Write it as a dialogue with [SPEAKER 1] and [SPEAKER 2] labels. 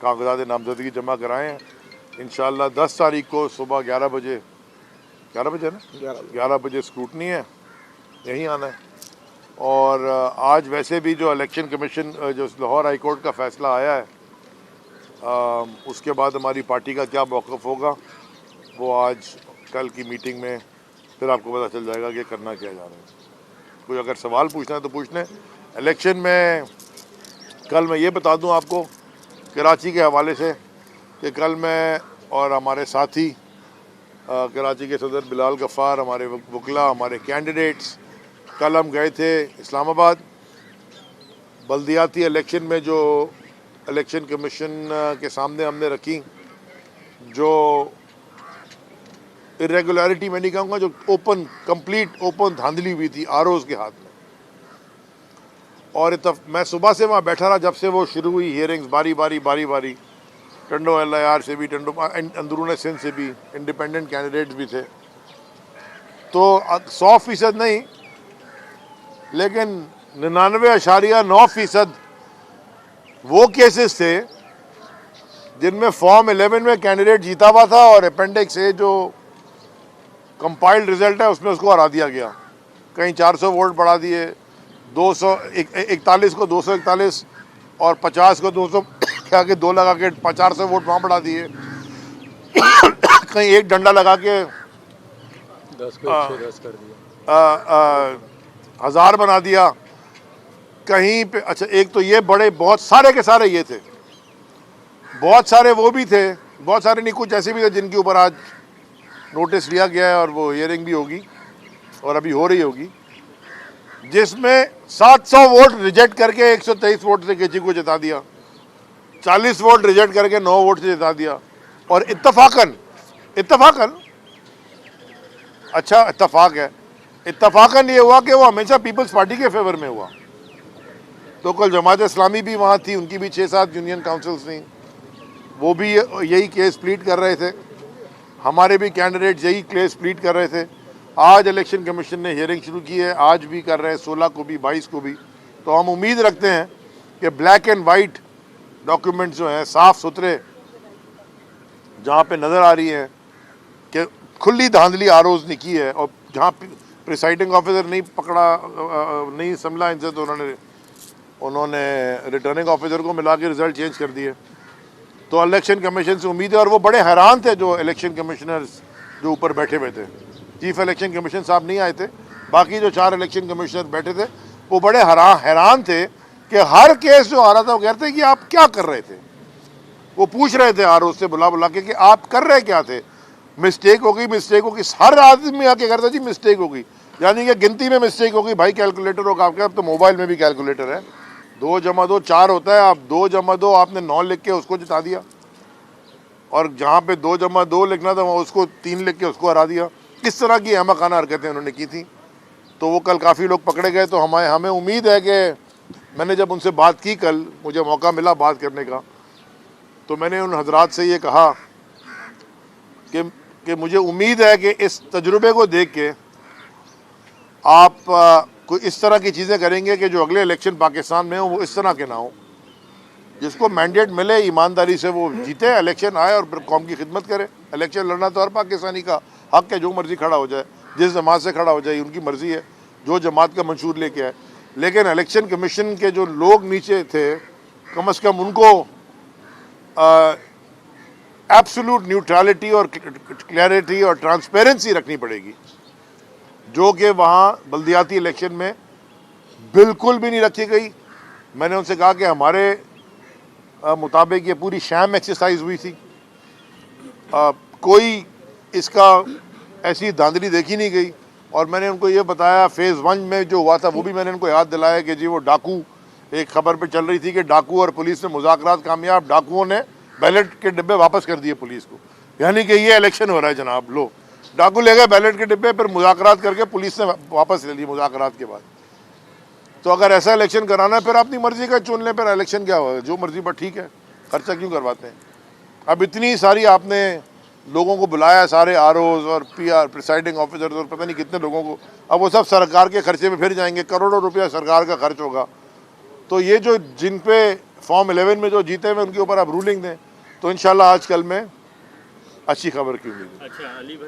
[SPEAKER 1] कागजात नामजदगी जमा कराए हैं। इंशाअल्लाह 10 तारीख को सुबह 11 बजे ना 11 बजे स्क्रूटनी है, यहीं आना है। और आज वैसे भी जो इलेक्शन कमीशन जो लाहौर हाई कोर्ट का फ़ैसला आया है, उसके बाद हमारी पार्टी का क्या मौक़िफ़ होगा वो आज कल की मीटिंग में फिर आपको पता चल जाएगा कि करना क्या जा रहा है। कोई अगर सवाल पूछना है तो पूछ लें। इलेक्शन में कल मैं ये बता दूं आपको कराची के हवाले से कि कल मैं और हमारे साथी कराची के सदर बिलाल गफ़ार, हमारे वकला, हमारे कैंडिडेट्स, कल हम गए थे इस्लामाबाद। बल्दियाती इलेक्शन में जो इलेक्शन कमीशन के सामने हमने रखी जो इरेगुलरिटी, मैं नहीं कहूँगा, जो कंप्लीट ओपन धांधली हुई थी आरओज़ के हाथ में। और मैं सुबह से वहाँ बैठा रहा जब से वो शुरू हुई हियरिंग्स, बारी बारी टंडो LIR से भी, टंडो अंदरून सिंध से भी, इंडिपेंडेंट कैंडिडेट्स भी थे। तो 100% नहीं लेकिन 99.9% वो केसेस थे जिनमें फॉर्म 11 में कैंडिडेट जीता हुआ था और अपेंडिक्स A जो कंपाइल्ड रिजल्ट है उसमें उसको हरा दिया गया। कहीं 400 वोट बढ़ा दिए, 241 को 241 और 50 को 200 क्या के 2 लगा के 400 वोट वहाँ बढ़ा दिए। कहीं एक डंडा लगा के
[SPEAKER 2] 10 को 110 कर दिया,
[SPEAKER 1] 1000 बना दिया कहीं पे। अच्छा, एक तो ये बड़े बहुत सारे के सारे ये थे, बहुत सारे वो भी थे, बहुत सारे नहीं, कुछ ऐसे भी थे जिनके ऊपर आज नोटिस लिया गया है और वो हियरिंग भी होगी और अभी हो रही होगी, जिसमें 700 वोट रिजेक्ट करके 123 वोट से किसी को जिता दिया, 40 वोट रिजेक्ट करके 9 वोट से जिता दिया। और इत्तफाकन अच्छा इत्तफाक है, इत्तफाकन ये हुआ कि वो हमेशा पीपल्स पार्टी के फेवर में हुआ। तो कल जमात इस्लामी भी वहाँ थी, उनकी भी 6-7 यूनियन काउंसिल्स थी, वो भी यही केस प्लीड कर रहे थे। हमारे भी कैंडिडेट यही केस प्लीड कर रहे थे। आज इलेक्शन कमीशन ने हियरिंग शुरू की है, आज भी कर रहे हैं, 16 को भी, 22 को भी। तो हम उम्मीद रखते हैं कि ब्लैक एंड वाइट डॉक्यूमेंट्स जो हैं, साफ़ सुथरे, जहाँ पे नज़र आ रही है कि खुली धांधली आरोज़ ने की है और जहाँ प्रिसाइडिंग ऑफिसर नहीं संभला इनसे, तो उन्होंने रिटर्निंग ऑफिसर को मिला के रिज़ल्ट चेंज कर दिए। तो इलेक्शन कमीशन से उम्मीद है, और वो बड़े हैरान थे जो इलेक्शन कमिश्नर्स जो ऊपर बैठे हुए थे, चीफ इलेक्शन कमीशन साहब नहीं आए थे, बाकी जो 4 इलेक्शन कमिश्नर बैठे थे वो बड़े हैरान थे कि हर केस जो आ रहा था वो कहते कि आप क्या कर रहे थे। वो पूछ रहे थे आर से बुला के कि आप कर रहे क्या थे, मिस्टेक हो गई। हर आदमी आके करता जी मिस्टेक हो गई, यानी कि गिनती में मिस्टेक हो गई। भाई कैलकुलेटर होगा आपके, अब तो मोबाइल में भी कैलकुलेटर है, 2 + 2 4 होता है। आप 2 + 2 आपने 9 लिख के उसको जिता दिया, और जहाँ पे 2 + 2 लिखना था वहाँ उसको 3 लिख के उसको हरा दिया। इस तरह की अहमकाना हरकतें उन्होंने की थी। तो वो कल काफ़ी लोग पकड़े गए। तो हमें उम्मीद है कि मैंने जब उनसे बात की, कल मुझे मौका मिला बात करने का, तो मैंने उन हजरात से ये कहा कि मुझे उम्मीद है कि इस तजुर्बे को देख के आप कोई इस तरह की चीज़ें करेंगे कि जो अगले इलेक्शन पाकिस्तान में हो वो इस तरह के ना हो। जिसको मैंडेट मिले ईमानदारी से वो जीते, इलेक्शन आए और फिर कौम की खिदमत करे। इलेक्शन लड़ना तो हर पाकिस्तानी का हक है, जो मर्जी खड़ा हो जाए, जिस जमात से खड़ा हो जाए, उनकी मर्जी है, जो जमात का मंशूर लेके आए। लेकिन इलेक्शन कमीशन के जो लोग नीचे थे, कम अज़ कम उनको एब्सोल्यूट न्यूट्रलिटी और क्लैरिटी और ट्रांसपेरेंसी रखनी पड़ेगी, जो कि वहाँ बल्दियाती इलेक्शन में बिल्कुल भी नहीं रखी गई। मैंने उनसे कहा कि हमारे मुताबिक ये पूरी शैम एक्सरसाइज हुई थी, कोई इसका ऐसी धांधली देखी नहीं गई। और मैंने उनको ये बताया, फ़ेज़ 1 में जो हुआ था वो भी मैंने उनको याद दिलाया कि जी वो डाकू, एक खबर पे चल रही थी कि डाकू और पुलिस में मुज़ाकरात कामयाब, डाकुओं ने बैलेट के डिब्बे वापस कर दिए पुलिस को, यानी कि ये इलेक्शन हो रहा है जनाब। लो, डाकू ले गए बैलेट के डिब्बे, फिर मुज़ाकरात करके पुलिस ने वापस ले लिए मुज़ाकरात के बाद। तो अगर ऐसा इलेक्शन कराना है फिर अपनी मर्जी का चुन लें, फिर इलेक्शन क्या होगा, जो मर्जी पर ठीक है, खर्चा क्यों करवाते हैं। अब इतनी सारी आपने लोगों को बुलाया, सारे आरओज़ और PR प्रिसाइडिंग ऑफिसर्स और पता नहीं कितने लोगों को, अब वो सब सरकार के खर्चे में फिर जाएंगे, करोड़ों रुपया सरकार का खर्च होगा। तो ये जो जिन पे फॉर्म 11 में जो जीते हुए उनके ऊपर आप रूलिंग दें, तो इंशाल्लाह आज कल में अच्छी खबर की उम्मीद है।
[SPEAKER 3] अच्छा अली भाई